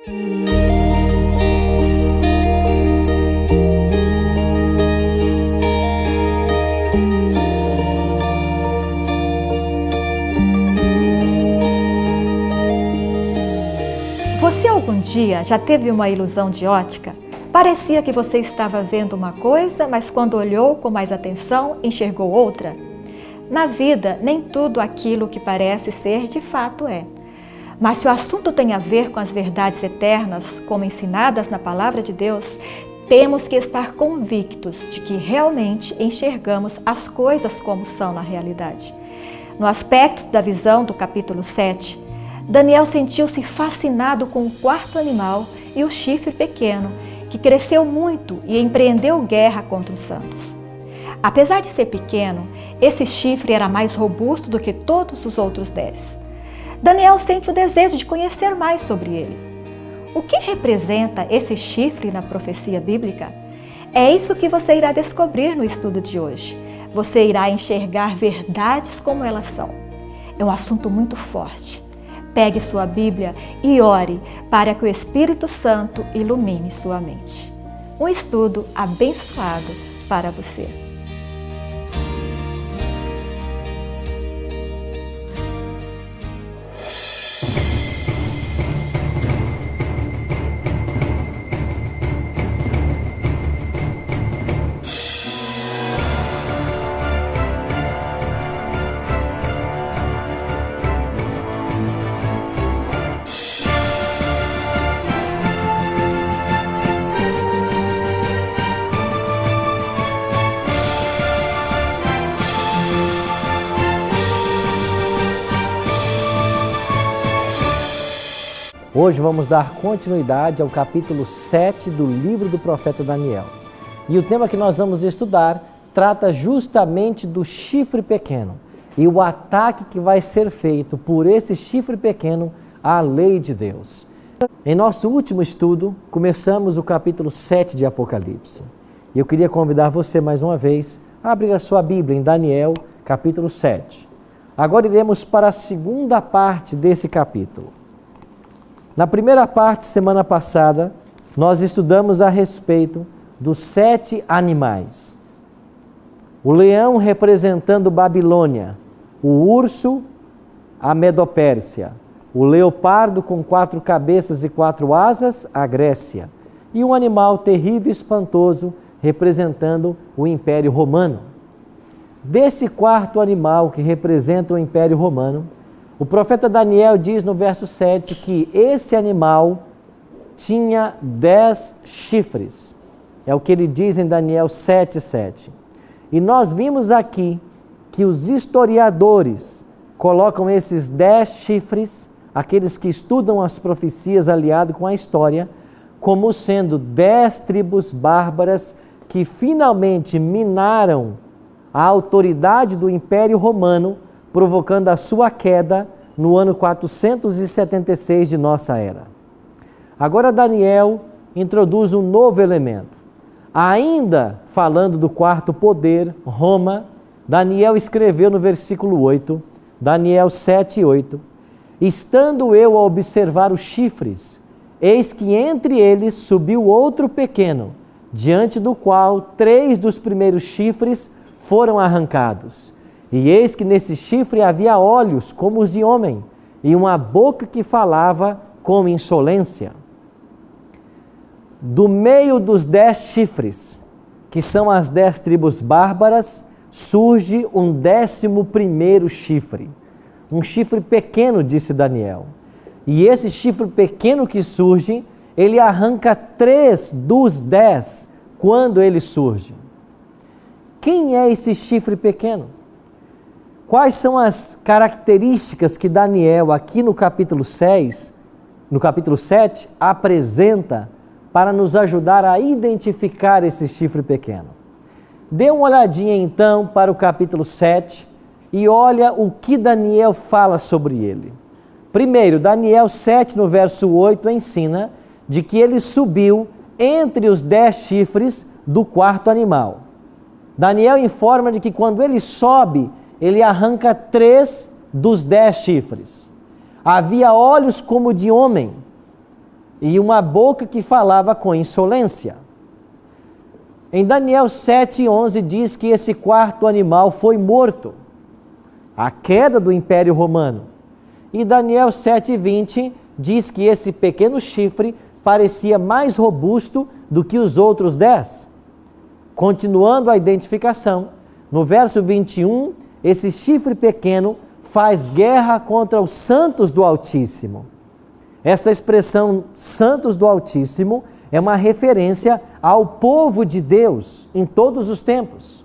Você algum dia já teve uma ilusão de ótica? Parecia que você estava vendo uma coisa, mas quando olhou com mais atenção, enxergou outra? Na vida, nem tudo aquilo que parece ser de fato é. Mas se o assunto tem a ver com as verdades eternas, como ensinadas na Palavra de Deus, temos que estar convictos de que realmente enxergamos as coisas como são na realidade. No aspecto da visão do capítulo 7, Daniel sentiu-se fascinado com o quarto animal e o chifre pequeno, que cresceu muito e empreendeu guerra contra os santos. Apesar de ser pequeno, esse chifre era mais robusto do que todos os outros 10. Daniel sente o desejo de conhecer mais sobre ele. O que representa esse chifre na profecia bíblica? É isso que você irá descobrir no estudo de hoje. Você irá enxergar verdades como elas são. É um assunto muito forte. Pegue sua Bíblia e ore para que o Espírito Santo ilumine sua mente. Um estudo abençoado para você. Hoje vamos dar continuidade ao capítulo 7 do livro do profeta Daniel. E o tema que nós vamos estudar trata justamente do chifre pequeno e o ataque que vai ser feito por esse chifre pequeno à lei de Deus. Em nosso último estudo, começamos o capítulo 7 de Apocalipse. E eu queria convidar você mais uma vez a abrir a sua Bíblia em Daniel, capítulo 7. Agora iremos para a segunda parte desse capítulo. Na primeira parte, semana passada, nós estudamos a respeito dos 7 animais. O leão representando Babilônia, o urso, a Medopérsia, o leopardo com 4 cabeças e 4 asas, a Grécia, e um animal terrível e espantoso representando o Império Romano. Desse quarto animal que representa o Império Romano, o profeta Daniel diz no verso 7 que esse animal tinha 10 chifres. É o que ele diz em Daniel 7:7. E nós vimos aqui que os historiadores colocam esses 10 chifres, aqueles que estudam as profecias aliado com a história, como sendo 10 tribos bárbaras que finalmente minaram a autoridade do Império Romano, provocando a sua queda no ano 476 de nossa era. Agora Daniel introduz um novo elemento. Ainda falando do quarto poder, Roma, Daniel escreveu no versículo 8, Daniel 7:8, estando eu a observar os chifres, eis que entre eles subiu outro pequeno, diante do qual 3 dos primeiros chifres foram arrancados. E eis que nesse chifre havia olhos como os de homem, e uma boca que falava com insolência. Do meio dos 10 chifres, que são as 10 tribos bárbaras, surge um 11º chifre. Um chifre pequeno, disse Daniel. E esse chifre pequeno que surge, ele arranca 3 dos 10 quando ele surge. Quem é esse chifre pequeno? Quais são as características que Daniel, aqui no capítulo 6, no capítulo 7, apresenta para nos ajudar a identificar esse chifre pequeno? Dê uma olhadinha então para o capítulo 7 e olha o que Daniel fala sobre ele. Primeiro, Daniel 7, no verso 8, ensina de que ele subiu entre os 10 chifres do quarto animal. Daniel informa de que quando ele sobe, ele arranca 3 dos 10 chifres. Havia olhos como de homem. e uma boca que falava com insolência. Em Daniel 7:11 diz que esse quarto animal foi morto, a queda do Império Romano. E Daniel 7:20 diz que esse pequeno chifre parecia mais robusto do que os outros 10. Continuando a identificação, no verso 21, esse chifre pequeno faz guerra contra os santos do Altíssimo. Essa expressão santos do Altíssimo é uma referência ao povo de Deus em todos os tempos.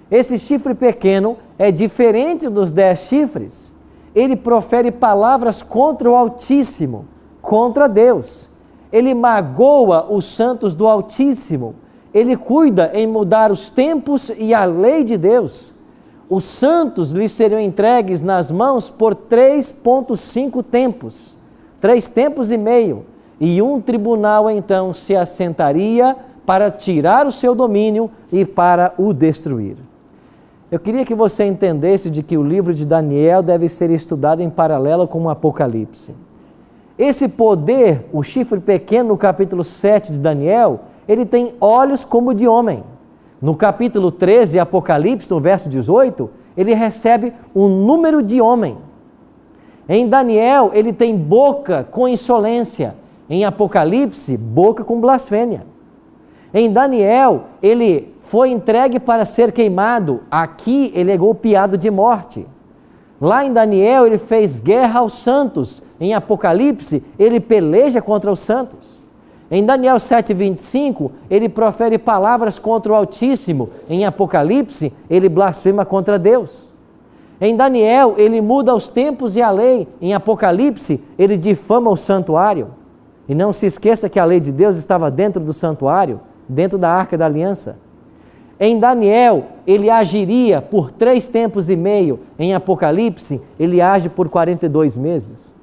Esse chifre pequeno é diferente dos 10 chifres. Ele profere palavras contra o Altíssimo, contra Deus. Ele magoa os santos do Altíssimo. Ele cuida em mudar os tempos e a lei de Deus. Os santos lhe seriam entregues nas mãos por 3,5 tempos, 3 tempos e meio, e um tribunal então se assentaria para tirar o seu domínio e para o destruir. Eu queria que você entendesse de que o livro de Daniel deve ser estudado em paralelo com o Apocalipse. Esse poder, o chifre pequeno no capítulo 7 de Daniel, ele tem olhos como de homem. No capítulo 13, Apocalipse, no verso 18, ele recebe um número de homem. Em Daniel, ele tem boca com insolência. Em Apocalipse, boca com blasfêmia. Em Daniel, ele foi entregue para ser queimado. Aqui, ele é golpeado de morte. Lá em Daniel, ele fez guerra aos santos. Em Apocalipse, ele peleja contra os santos. Em Daniel 7,25, ele profere palavras contra o Altíssimo. Em Apocalipse, ele blasfema contra Deus. Em Daniel, ele muda os tempos e a lei. Em Apocalipse, ele difama o santuário. E não se esqueça que a lei de Deus estava dentro do santuário, dentro da Arca da Aliança. Em Daniel, ele agiria por 3 tempos e meio. Em Apocalipse, ele age por 42 meses.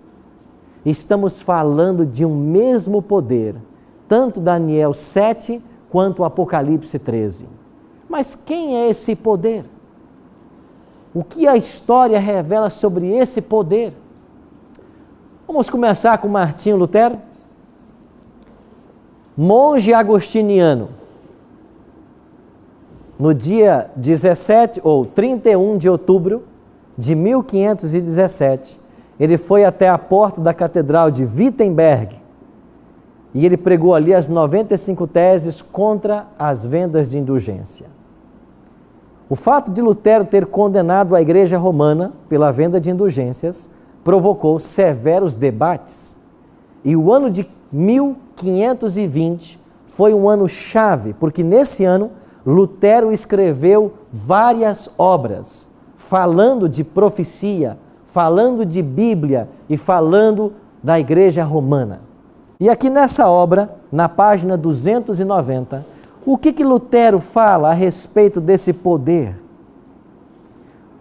Estamos falando de um mesmo poder, tanto Daniel 7 quanto Apocalipse 13. Mas quem é esse poder? O que a história revela sobre esse poder? Vamos começar com Martinho Lutero, monge agostiniano. No dia 17 ou 31 de outubro de 1517, ele foi até a porta da Catedral de Wittenberg e ele pregou ali as 95 teses contra as vendas de indulgência. O fato de Lutero ter condenado a Igreja Romana pela venda de indulgências provocou severos debates. E o ano de 1520 foi um ano chave, porque nesse ano Lutero escreveu várias obras, falando de profecia, falando de Bíblia e falando da Igreja Romana. E aqui nessa obra, na página 290, o que Lutero fala a respeito desse poder?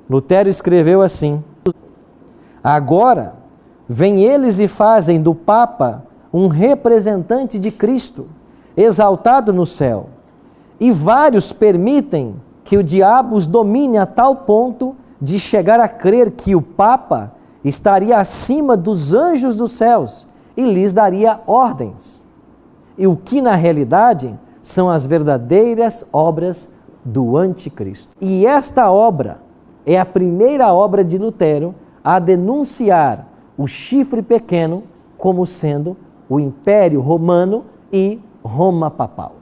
Lutero escreveu assim: agora, vêm eles e fazem do Papa um representante de Cristo, exaltado no céu, e vários permitem que o diabo os domine a tal ponto de chegar a crer que o Papa estaria acima dos anjos dos céus e lhes daria ordens. E o que na realidade são as verdadeiras obras do anticristo. E esta obra é a primeira obra de Lutero a denunciar o chifre pequeno como sendo o Império Romano e Roma Papal.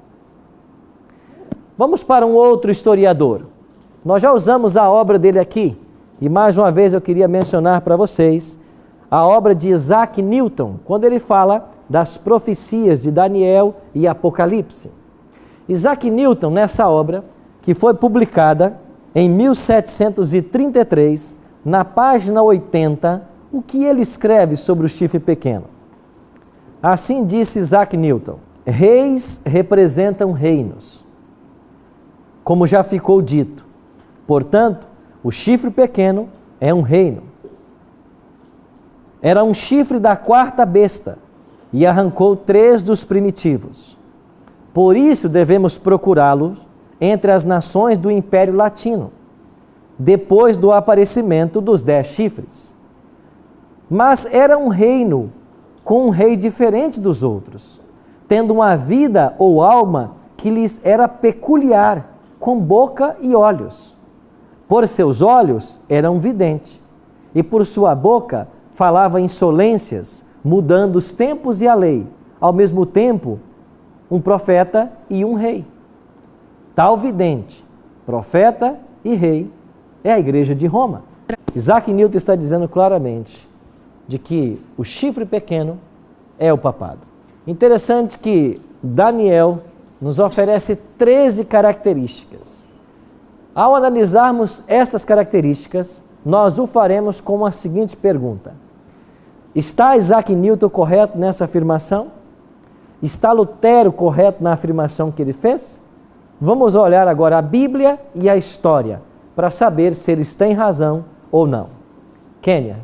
Vamos para um outro historiador. Nós já usamos a obra dele aqui, e mais uma vez eu queria mencionar para vocês a obra de Isaac Newton, quando ele fala das profecias de Daniel e Apocalipse. Isaac Newton, nessa obra, que foi publicada em 1733, na página 80, o que ele escreve sobre o chifre pequeno? Assim disse Isaac Newton: reis representam reinos, como já ficou dito. Portanto, o chifre pequeno é um reino. Era um chifre da 4ª besta e arrancou 3 dos primitivos. Por isso devemos procurá-lo entre as nações do Império Latino, depois do aparecimento dos 10 chifres. Mas era um reino com um rei diferente dos outros, tendo uma vida ou alma que lhes era peculiar, com boca e olhos. Por seus olhos era um vidente, e por sua boca falava insolências, mudando os tempos e a lei, ao mesmo tempo um profeta e um rei. Tal vidente, profeta e rei é a igreja de Roma. Isaac Newton está dizendo claramente de que o chifre pequeno é o papado. Interessante que Daniel nos oferece 13 características. Ao analisarmos essas características, nós o faremos com a seguinte pergunta: está Isaac Newton correto nessa afirmação? Está Lutero correto na afirmação que ele fez? Vamos olhar agora a Bíblia e a história para saber se eles têm razão ou não. Kênia.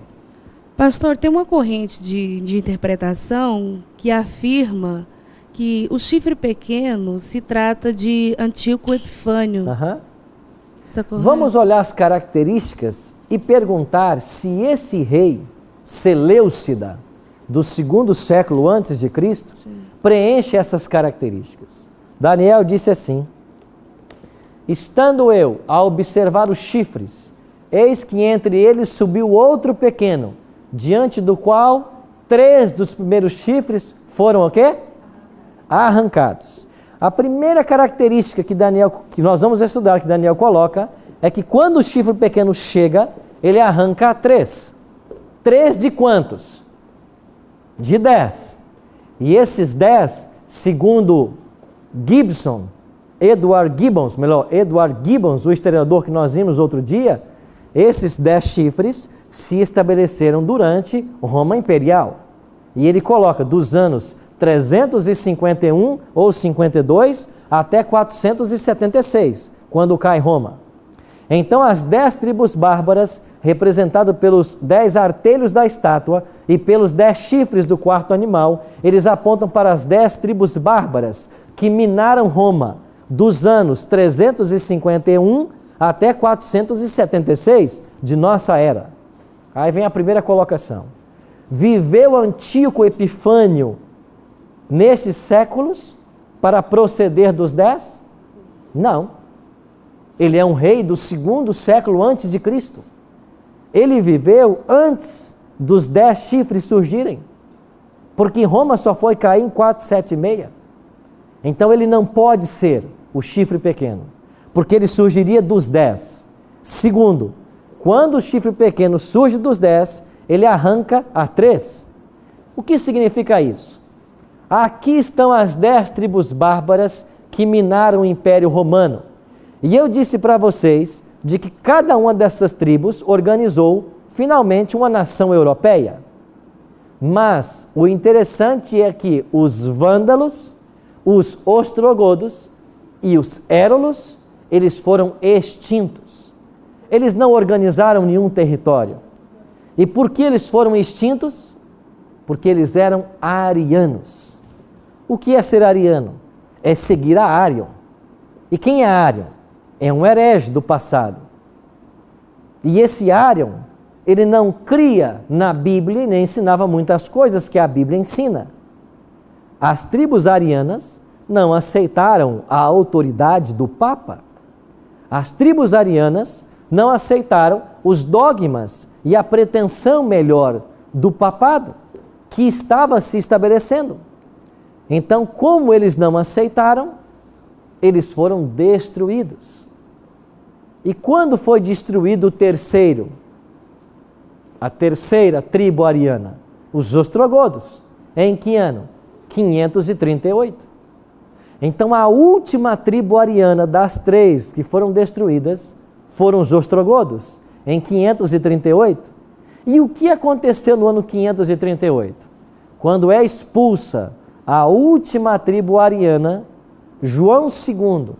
Pastor, tem uma corrente de interpretação que afirma que o chifre pequeno se trata de Antíoco Epifânio. Está correto? Vamos olhar as características e perguntar se esse rei Seleucida, do 2º século antes de Cristo, preenche essas características. Daniel disse assim: estando eu a observar os chifres, eis que entre eles subiu outro pequeno, diante do qual 3 dos primeiros chifres foram o quê? Arrancados. A primeira característica que nós vamos estudar, que Daniel coloca, é que quando o chifre pequeno chega, ele arranca 3. 3 de quantos? De 10. E esses 10, segundo Edward Gibbons, o historiador que nós vimos outro dia, esses 10 chifres se estabeleceram durante Roma Imperial. E ele coloca dos anos 351 ou 52 até 476, quando cai Roma. Então as 10 tribos bárbaras, representadas pelos 10 artelhos da estátua e pelos 10 chifres do quarto animal, eles apontam para as 10 tribos bárbaras que minaram Roma dos anos 351 até 476 de nossa era. Aí vem a primeira colocação. Viveu Antíoco Epifânio nesses séculos para proceder dos 10? Não. Ele é um rei do 2º século antes de Cristo. Ele viveu antes dos 10 chifres surgirem, porque Roma só foi cair em 476. Então ele não pode ser o chifre pequeno, porque ele surgiria dos 10. Segundo, quando o chifre pequeno surge dos 10, ele arranca a 3. O que significa isso? Aqui estão as 10 tribos bárbaras que minaram o Império Romano. E eu disse para vocês de que cada uma dessas tribos organizou finalmente uma nação europeia. Mas o interessante é que os vândalos, os ostrogodos e os érolos, eles foram extintos. Eles não organizaram nenhum território. E por que eles foram extintos? Porque eles eram arianos. O que é ser ariano? É seguir a Arion. E quem é Arion? É um herege do passado. E esse Arion, ele não cria na Bíblia e nem ensinava muitas coisas que a Bíblia ensina. As tribos arianas não aceitaram a autoridade do Papa. As tribos arianas não aceitaram os dogmas e a pretensão melhor do papado que estava se estabelecendo. Então, como eles não aceitaram, eles foram destruídos. E quando foi destruído o terceiro, a terceira tribo ariana? Os ostrogodos. Em que ano? 538. Então a última tribo ariana das 3 que foram destruídas foram os ostrogodos, em 538. E o que aconteceu no ano 538? Quando é expulsa a última tribo ariana, João II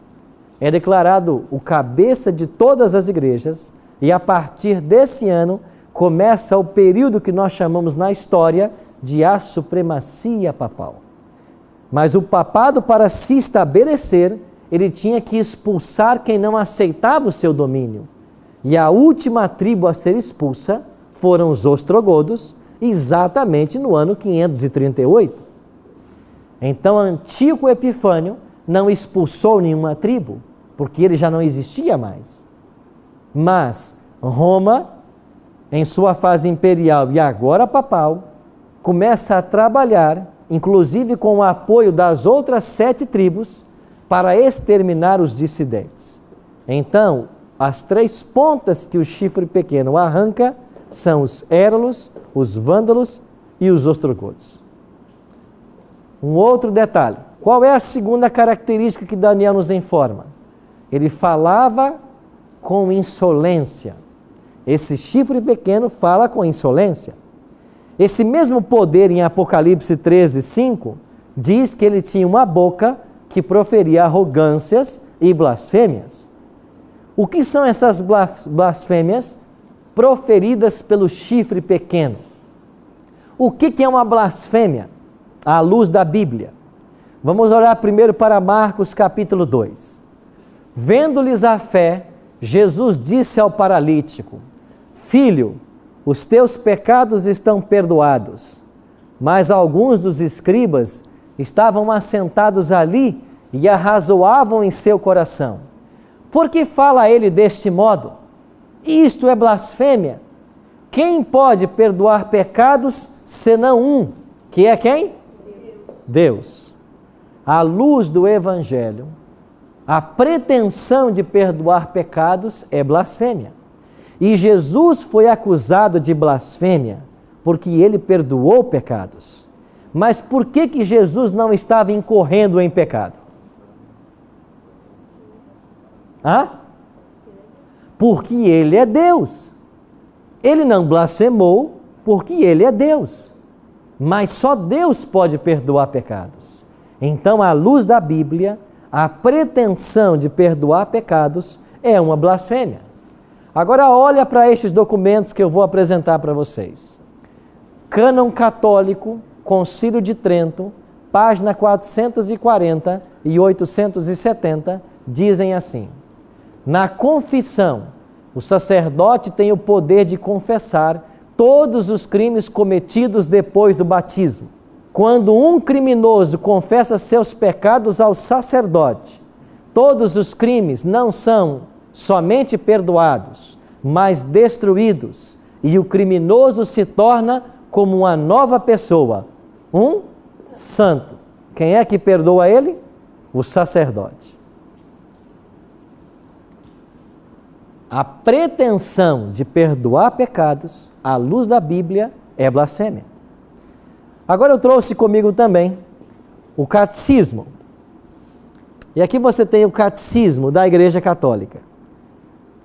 é declarado o cabeça de todas as igrejas, e a partir desse ano começa o período que nós chamamos na história de a supremacia papal. Mas o papado, para se estabelecer, ele tinha que expulsar quem não aceitava o seu domínio. E a última tribo a ser expulsa foram os ostrogodos, exatamente no ano 538. Então, Antíoco Epifânio não expulsou nenhuma tribo, porque ele já não existia mais. Mas Roma, em sua fase imperial e agora papal, começa a trabalhar, inclusive com o apoio das outras 7 tribos, para exterminar os dissidentes. Então, as 3 pontas que o chifre pequeno arranca são os érolos, os vândalos e os ostrogodos. Um outro detalhe, qual é a segunda característica que Daniel nos informa? Ele falava com insolência. Esse chifre pequeno fala com insolência. Esse mesmo poder em Apocalipse 13:5 diz que ele tinha uma boca que proferia arrogâncias e blasfêmias. O que são essas blasfêmias proferidas pelo chifre pequeno? O que é uma blasfêmia à luz da Bíblia? Vamos olhar primeiro para Marcos capítulo 2. Vendo-lhes a fé, Jesus disse ao paralítico: Filho, os teus pecados estão perdoados. Mas alguns dos escribas estavam assentados ali e arrazoavam em seu coração: por que fala ele deste modo? Isto é blasfêmia. Quem pode perdoar pecados senão um, que é quem? Deus. À luz do Evangelho, a pretensão de perdoar pecados é blasfêmia. E Jesus foi acusado de blasfêmia porque ele perdoou pecados. Mas por que Jesus não estava incorrendo em pecado? Porque ele é Deus. Ele não blasfemou porque ele é Deus. Mas só Deus pode perdoar pecados. Então, à luz da Bíblia, a pretensão de perdoar pecados é uma blasfêmia. Agora olha para estes documentos que eu vou apresentar para vocês. Cânon Católico, Concílio de Trento, página 440 e 870, dizem assim: na confissão, o sacerdote tem o poder de confessar todos os crimes cometidos depois do batismo. Quando um criminoso confessa seus pecados ao sacerdote, todos os crimes não são somente perdoados, mas destruídos, e o criminoso se torna como uma nova pessoa, um santo. Quem é que perdoa ele? O sacerdote. A pretensão de perdoar pecados, à luz da Bíblia, é blasfêmia. Agora eu trouxe comigo também o catecismo. E aqui você tem o catecismo da Igreja Católica.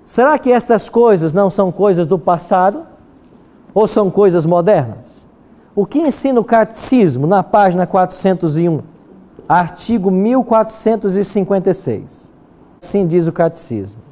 Será que essas coisas não são coisas do passado? Ou são coisas modernas? O que ensina o catecismo na página 401, artigo 1456? Assim diz o catecismo: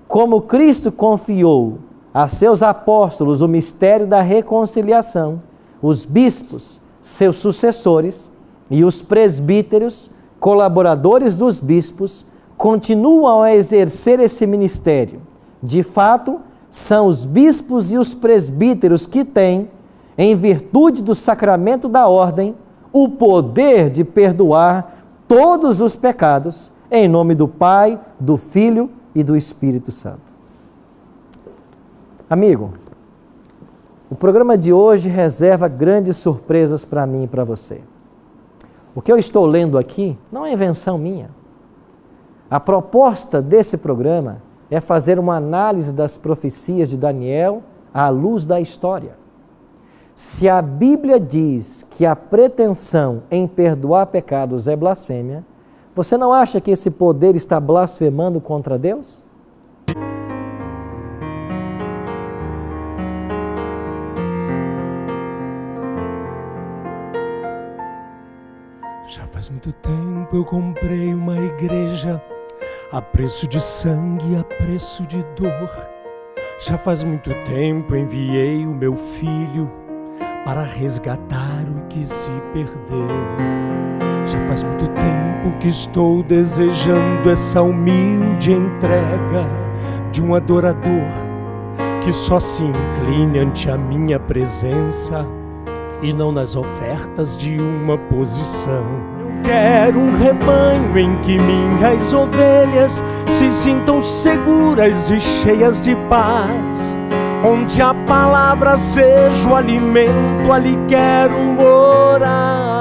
como Cristo confiou a seus apóstolos o mistério da reconciliação, os bispos, seus sucessores, e os presbíteros, colaboradores dos bispos, continuam a exercer esse ministério. De fato, são os bispos e os presbíteros que têm, em virtude do sacramento da ordem, o poder de perdoar todos os pecados, em nome do Pai, do Filho e do Espírito Santo. Amigo, o programa de hoje reserva grandes surpresas para mim e para você. O que eu estou lendo aqui não é invenção minha. A proposta desse programa é fazer uma análise das profecias de Daniel à luz da história. Se a Bíblia diz que a pretensão em perdoar pecados é blasfêmia, você não acha que esse poder está blasfemando contra Deus? Já faz muito tempo eu comprei uma igreja, a preço de sangue, a preço de dor. Já faz muito tempo enviei o meu filho para resgatar o que se perdeu. Já faz muito tempo que estou desejando essa humilde entrega de um adorador que só se incline ante a minha presença e não nas ofertas de uma posição. Eu quero um rebanho em que minhas ovelhas se sintam seguras e cheias de paz, onde a palavra seja o alimento, ali quero morar.